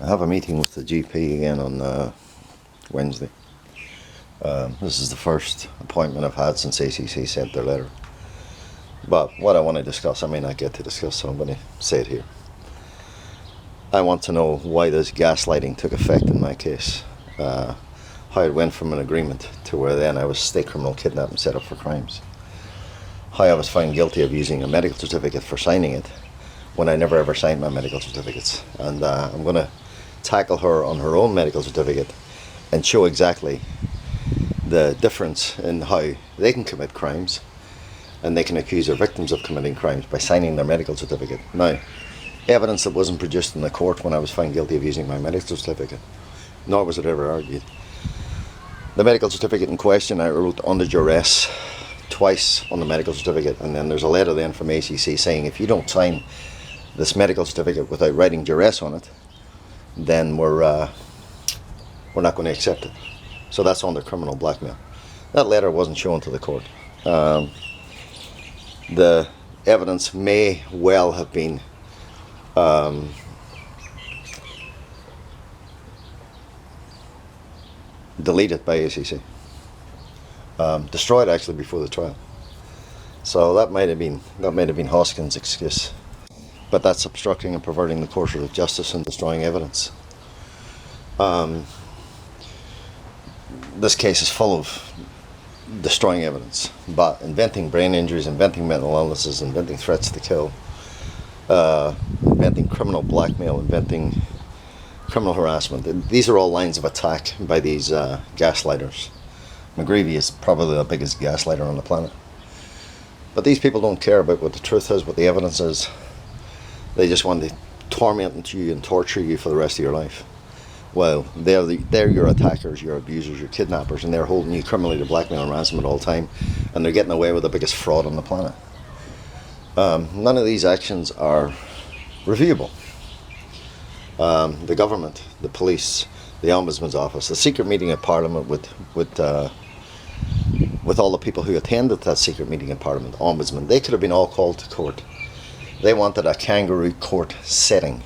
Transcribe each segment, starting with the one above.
I have a meeting with the GP again on Wednesday. This is the first appointment I've had since ACC sent their letter. But what I want to discuss, I may not get to discuss, so I'm going to say it here. I want to know why this gaslighting took effect in my case. How it went from an agreement to where then I was state criminal kidnapped and set up for crimes. How I was found guilty of using a medical certificate for signing it when I never ever signed my medical certificates. And I'm going to tackle her on her own medical certificate and show exactly the difference in how they can commit crimes and they can accuse their victims of committing crimes by signing their medical certificate. Now, evidence that wasn't produced in the court when I was found guilty of using my medical certificate, nor was it ever argued. The medical certificate in question I wrote under duress twice on the medical certificate, and then there's a letter then from ACC saying if you don't sign this medical certificate without writing duress on it, then we're not going to accept it. So that's under criminal blackmail. That letter wasn't shown to the court. The evidence may well have been deleted by ACC. Destroyed actually before the trial. So that might have been Hoskins' excuse. But that's obstructing and perverting the course of justice and destroying evidence. This case is full of destroying evidence, but inventing brain injuries, inventing mental illnesses, inventing threats to kill, inventing criminal blackmail, inventing criminal harassment. These are all lines of attack by these gaslighters. McGreevy is probably the biggest gaslighter on the planet. But these people don't care about what the truth is, what the evidence is. They just want to torment you and torture you for the rest of your life. Well, they're your attackers, your abusers, your kidnappers, and they're holding you criminally to blackmail and ransom at all time, and they're getting away with the biggest fraud on the planet. None of these actions are reviewable. The government, the police, the Ombudsman's office, the secret meeting at Parliament with all the people who attended that secret meeting in Parliament, Ombudsman, they could have been all called to court. They wanted a kangaroo court setting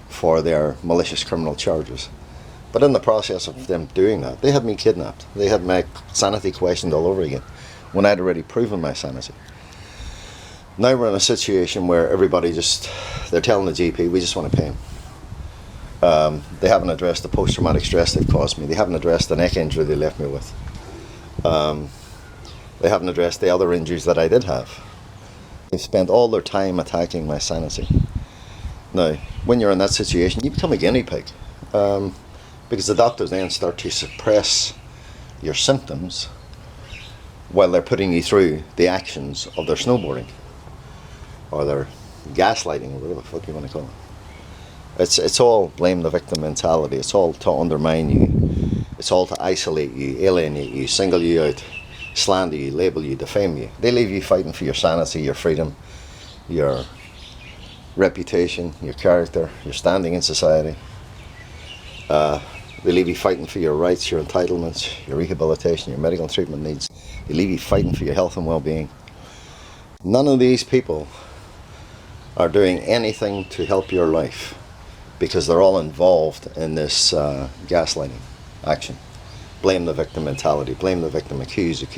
for their malicious criminal charges. But in the process of them doing that, they had me kidnapped. They had my sanity questioned all over again when I'd already proven my sanity. Now we're in a situation where they're telling the GP, we just want to pay him. They haven't addressed the post-traumatic stress they've caused me. They haven't addressed the neck injury they left me with. They haven't addressed the other injuries that I did have. They've spent all their time attacking my sanity. Now, when you're in that situation, you become a guinea pig. Because the doctors then start to suppress your symptoms while they're putting you through the actions of their snowboarding or their gaslighting, or whatever the fuck you want to call it. It's all blame the victim mentality. It's all to undermine you. It's all to isolate you, alienate you, single you out, slander you, label you, defame you. They leave you fighting for your sanity, your freedom, your reputation, your character, your standing in society. They leave you fighting for your rights, your entitlements, your rehabilitation, your medical treatment needs. They leave you fighting for your health and well-being. None of these people are doing anything to help your life because they're all involved in this gaslighting action. Blame the victim mentality, blame the victim, accuse. These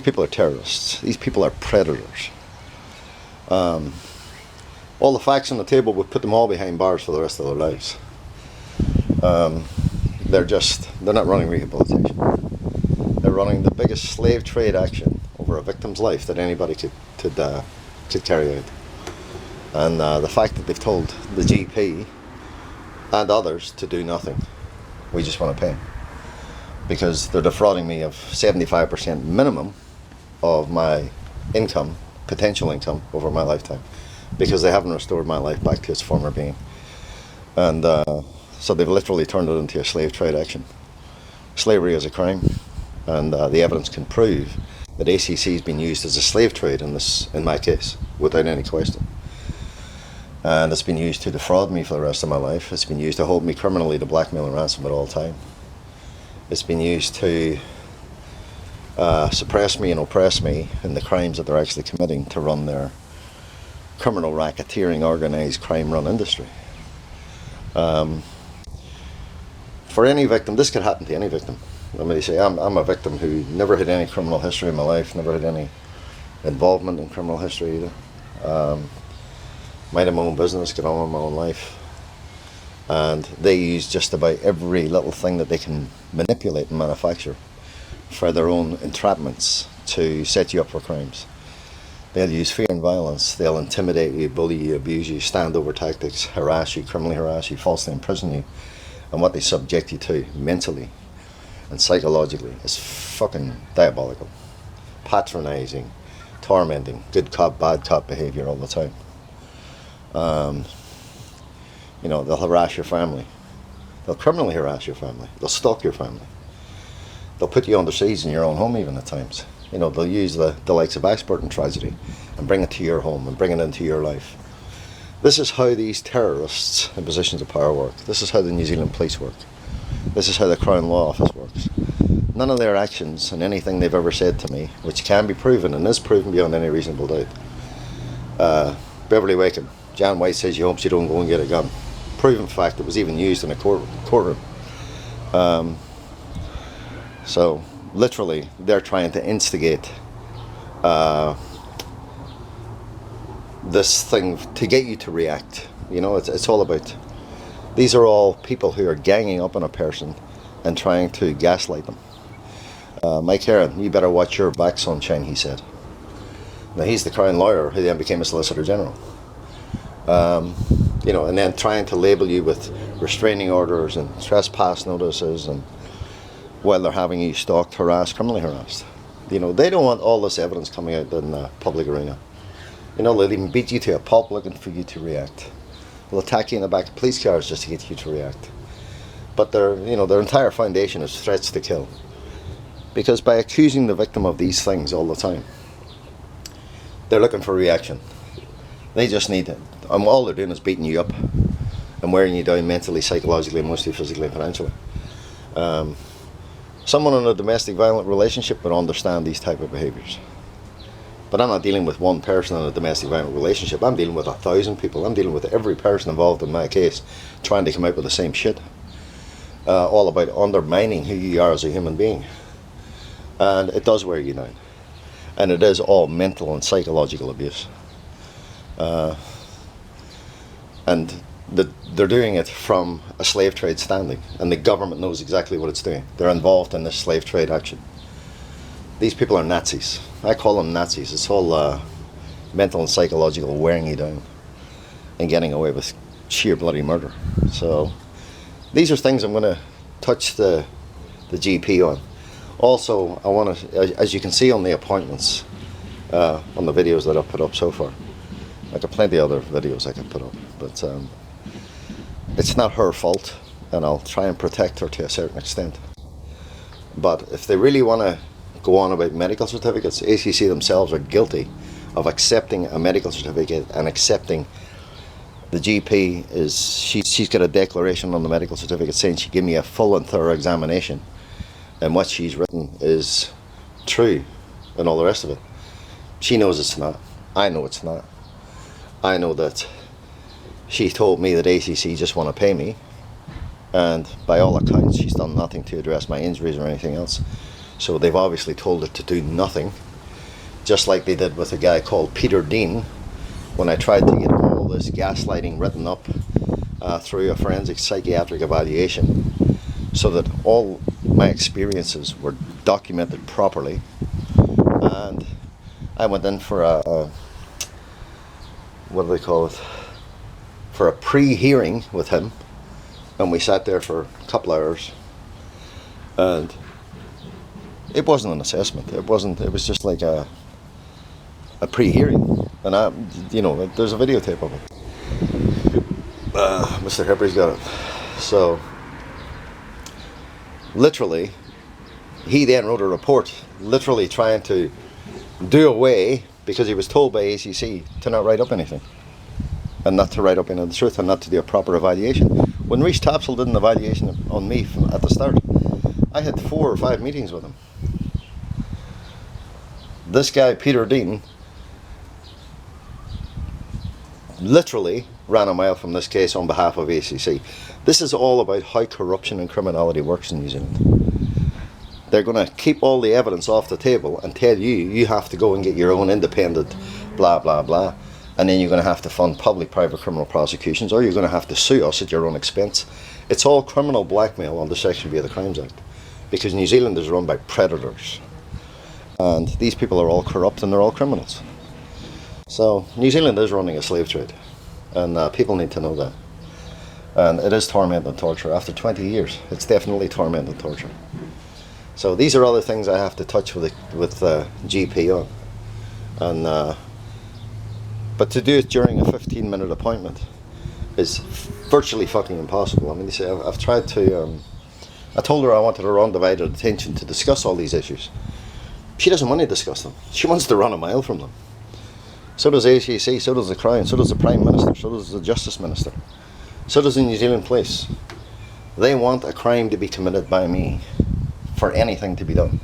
people are terrorists. These people are predators. All the facts on the table would put them all behind bars for the rest of their lives. They're not running rehabilitation. They're running the biggest slave trade action over a victim's life that anybody could carry out. And the fact that they've told the GP and others to do nothing, we just want to pay them. Because they're defrauding me of 75% minimum of my income, potential income, over my lifetime. Because they haven't restored my life back to its former being. And so they've literally turned it into a slave trade action. Slavery is a crime, and the evidence can prove that ACC has been used as a slave trade in my case, without any question. And it's been used to defraud me for the rest of my life. It's been used to hold me criminally to blackmail and ransom at all time. It's been used to suppress me and oppress me in the crimes that they're actually committing to run their criminal racketeering organised crime run industry. For any victim, this could happen to any victim. Let me say, I'm a victim who never had any criminal history in my life, never had any involvement in criminal history either. Minded my own business, get on with my own life. And they use just about every little thing that they can manipulate and manufacture for their own entrapments to set you up for crimes. They'll use fear and violence, they'll intimidate you, bully you, abuse you, standover tactics, harass you, criminally harass you, falsely imprison you. And what they subject you to mentally and psychologically is fucking diabolical. Patronizing, tormenting, good cop, bad cop behavior all the time. They'll harass your family. They'll criminally harass your family. They'll stalk your family. They'll put you under siege in your own home even at times. They'll use the likes of expert in tragedy and bring it to your home and bring it into your life. This is how these terrorists in positions of power work. This is how the New Zealand police work. This is how the Crown Law Office works. None of their actions and anything they've ever said to me, which can be proven and is proven beyond any reasonable doubt. Beverly Wakem, Jan White says she hopes you don't go and get a gun. Proven fact, it was even used in a courtroom. So literally they're trying to instigate this thing to get you to react. It's all about, these are all people who are ganging up on a person and trying to gaslight them. Mike Heron, you better watch your back, sunshine, he said. Now he's the Crown lawyer who then became a Solicitor General. And then trying to label you with restraining orders and trespass notices, and while they're having you stalked, harassed, criminally harassed. They don't want all this evidence coming out in the public arena. They'll even beat you to a pulp looking for you to react. They'll attack you in the back of police cars just to get you to react. But their entire foundation is threats to kill. Because by accusing the victim of these things all the time, they're looking for reaction. They just need it. All they're doing is beating you up and wearing you down mentally, psychologically, emotionally, physically, and financially. Someone in a domestic violent relationship would understand these type of behaviours. But I'm not dealing with one person in a domestic violent relationship. I'm dealing with 1,000 people. I'm dealing with every person involved in my case, trying to come out with the same shit. All about undermining who you are as a human being. And it does wear you down. And it is all mental and psychological abuse. And they're doing it from a slave trade standing, and the government knows exactly what it's doing. They're involved in this slave trade action. These people are Nazis. I call them Nazis. It's all mental and psychological wearing you down and getting away with sheer bloody murder. So these are things I'm going to touch the GP on. Also, I want to, as you can see on the appointments, on the videos that I've put up so far, I got plenty of other videos I can put up, but it's not her fault, and I'll try and protect her to a certain extent. But if they really want to go on about medical certificates, ACC themselves are guilty of accepting a medical certificate and accepting the GP is, she's got a declaration on the medical certificate saying she gave me a full and thorough examination, and what she's written is true and all the rest of it. She knows it's not. I know it's not. I know that she told me that ACC just want to pay me, and by all accounts she's done nothing to address my injuries or anything else. So they've obviously told her to do nothing, just like they did with a guy called Peter Dean when I tried to get all this gaslighting written up through a forensic psychiatric evaluation so that all my experiences were documented properly. And I went in for a what do they call it, for a pre-hearing with him, and we sat there for a couple hours, and it wasn't an assessment, it was just like a pre-hearing, and there's a videotape of it. Mr. Hipper's got it. So literally he then wrote a report literally trying to do away, because he was told by ACC to not write up anything, and not to write up any of the truth, and not to do a proper evaluation. When Rhys Tapsell did an evaluation on me at the start, I had 4 or 5 meetings with him. This guy, Peter Dean, literally ran a mile from this case on behalf of ACC. This is all about how corruption and criminality works in New Zealand. They're going to keep all the evidence off the table and tell you, you have to go and get your own independent blah blah blah, and then you're going to have to fund public-private criminal prosecutions, or you're going to have to sue us at your own expense. It's all criminal blackmail under Section B of the Crimes Act, because New Zealand is run by predators, and these people are all corrupt and they're all criminals. So New Zealand is running a slave trade, and people need to know that. And it is torment and torture. After 20 years, it's definitely torment and torture. So these are other things I have to touch with GP on, and but to do it during a 15-minute appointment is virtually fucking impossible. I mean, you see, I've tried to. I told her I wanted her undivided attention to discuss all these issues. She doesn't want to discuss them. She wants to run a mile from them. So does ACC, so does the Crown, so does the Prime Minister, so does the Justice Minister, so does the New Zealand Police. They want a crime to be committed by me for anything to be done,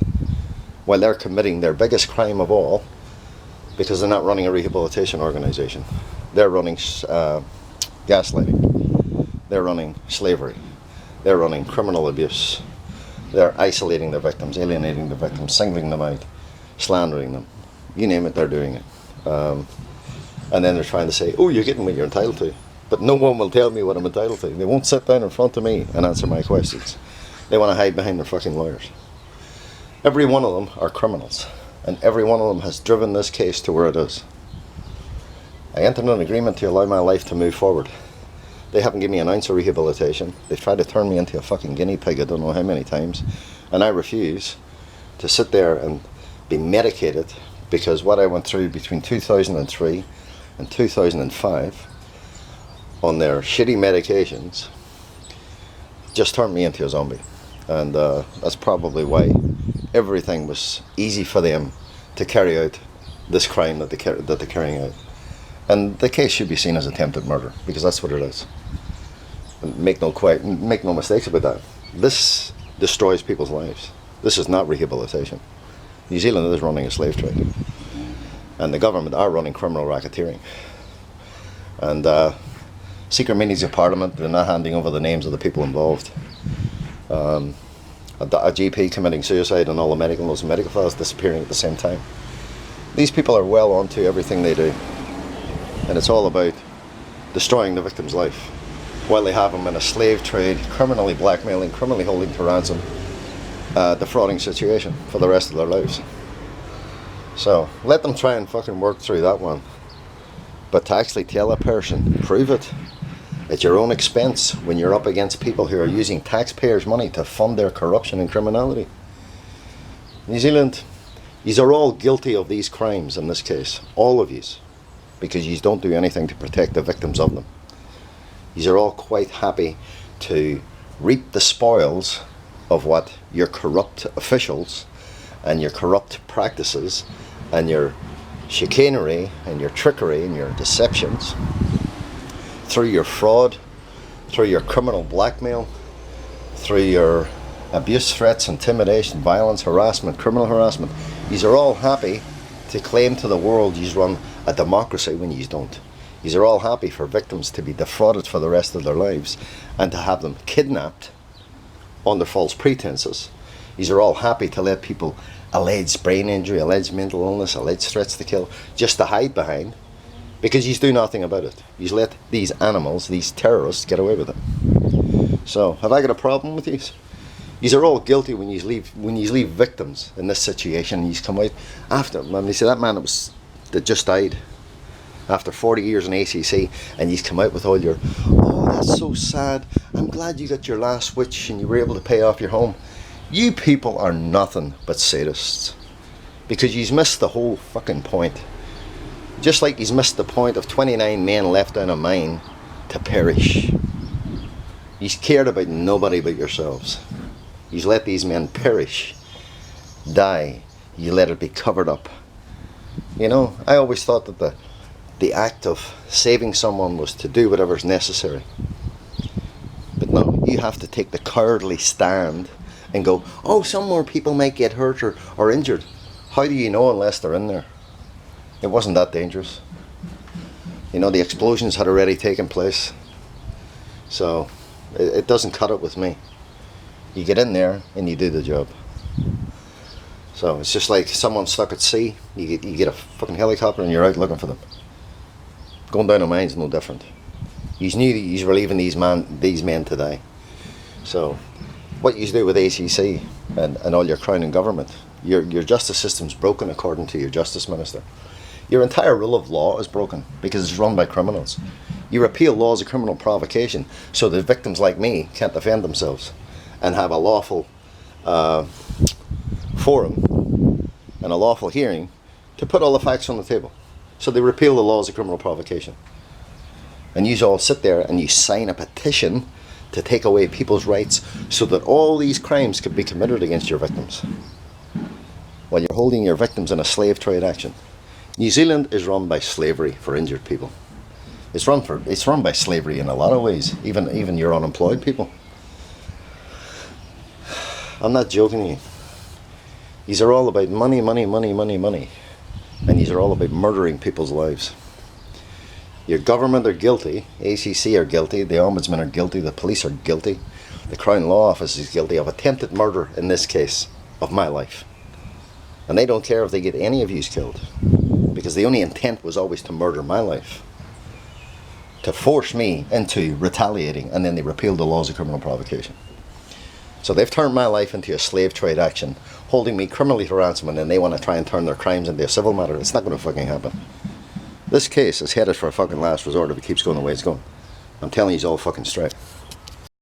while they're committing their biggest crime of all, because they're not running a rehabilitation organisation. They're running gaslighting. They're running slavery. They're running criminal abuse. They're isolating their victims, alienating the victims, singling them out, slandering them. You name it, they're doing it. And then they're trying to say, oh, you're getting what you're entitled to. But no one will tell me what I'm entitled to. They won't sit down in front of me and answer my questions. They want to hide behind their fucking lawyers. Every one of them are criminals. And every one of them has driven this case to where it is. I entered an agreement to allow my life to move forward. They haven't given me an ounce of rehabilitation. They've tried to turn me into a fucking guinea pig I don't know how many times. And I refuse to sit there and be medicated, because what I went through between 2003 and 2005 on their shitty medications just turned me into a zombie. And that's probably why everything was easy for them to carry out this crime that they're carrying out. And the case should be seen as attempted murder, because that's what it is. And make no mistakes about that. This destroys people's lives. This is not rehabilitation. New Zealand is running a slave trade, and the government are running criminal racketeering. And secret meetings of Parliament, they're not handing over the names of the people involved. A GP committing suicide, and all the medical notes and medical files disappearing at the same time. These people are well onto everything they do, and it's all about destroying the victim's life while they have them in a slave trade, criminally blackmailing, criminally holding to ransom, defrauding situation for the rest of their lives. So let them try and fucking work through that one. But to actually tell a person, prove it at your own expense when you're up against people who are using taxpayers' money to fund their corruption and criminality. New Zealand, yous are all guilty of these crimes in this case, all of yous, because yous don't do anything to protect the victims of them. Yous are all quite happy to reap the spoils of what your corrupt officials and your corrupt practices and your chicanery and your trickery and your deceptions, through your fraud, through your criminal blackmail, through your abuse, threats, intimidation, violence, harassment, criminal harassment. Yous are all happy to claim to the world yous run a democracy when yous don't. Yous are all happy for victims to be defrauded for the rest of their lives and to have them kidnapped under false pretenses. Yous are all happy to let people alleged brain injury, alleged mental illness, alleged threats to kill, just to hide behind, because yous do nothing about it. Yous let these animals, these terrorists, get away with it. So, have I got a problem with these? Yous are all guilty when yous leave victims in this situation. Yous come out after, when you see that man that just died after 40 years in ACC, and yous come out with all your, oh, that's so sad, I'm glad you got your last wish and you were able to pay off your home. You people are nothing but sadists, because yous missed the whole fucking point. Just like yous missed the point of 29 men left down a mine to perish. Yous cared about nobody but yourselves. Yous let these men perish, die. You let it be covered up. You know, I always thought that the act of saving someone was to do whatever's necessary. But no, you have to take the cowardly stand and go, oh, some more people might get hurt or injured. How do you know unless they're in there? It wasn't that dangerous. You know, the explosions had already taken place. So it doesn't cut it with me. You get in there and you do the job. So it's just like someone stuck at sea. You get a fucking helicopter and you're out looking for them. Going down a mine's no different. You knew that you were leaving these men today. So what you do with ACC and all your crown and government, your justice system's broken according to your justice minister. Your entire rule of law is broken because it's run by criminals. You repeal laws of criminal provocation so that victims like me can't defend themselves and have a lawful forum and a lawful hearing to put all the facts on the table. So they repeal the laws of criminal provocation. And you all sit there and you sign a petition to take away people's rights so that all these crimes could be committed against your victims, while you're holding your victims in a slave trade action. New Zealand is run by slavery for injured people. It's run by slavery in a lot of ways, even your unemployed people. I'm not joking you. These are all about money, money, money, money, money. And these are all about murdering people's lives. Your government are guilty, ACC are guilty, the Ombudsman are guilty, the police are guilty, the Crown Law Office is guilty of attempted murder in this case of my life. And they don't care if they get any of you killed, because the only intent was always to murder my life, to force me into retaliating, and then they repealed the laws of criminal provocation. So they've turned my life into a slave trade action, holding me criminally to ransom, and then they want to try and turn their crimes into a civil matter. It's not going to fucking happen. This case is headed for a fucking last resort if it keeps going the way it's going. I'm telling you, it's all fucking straight.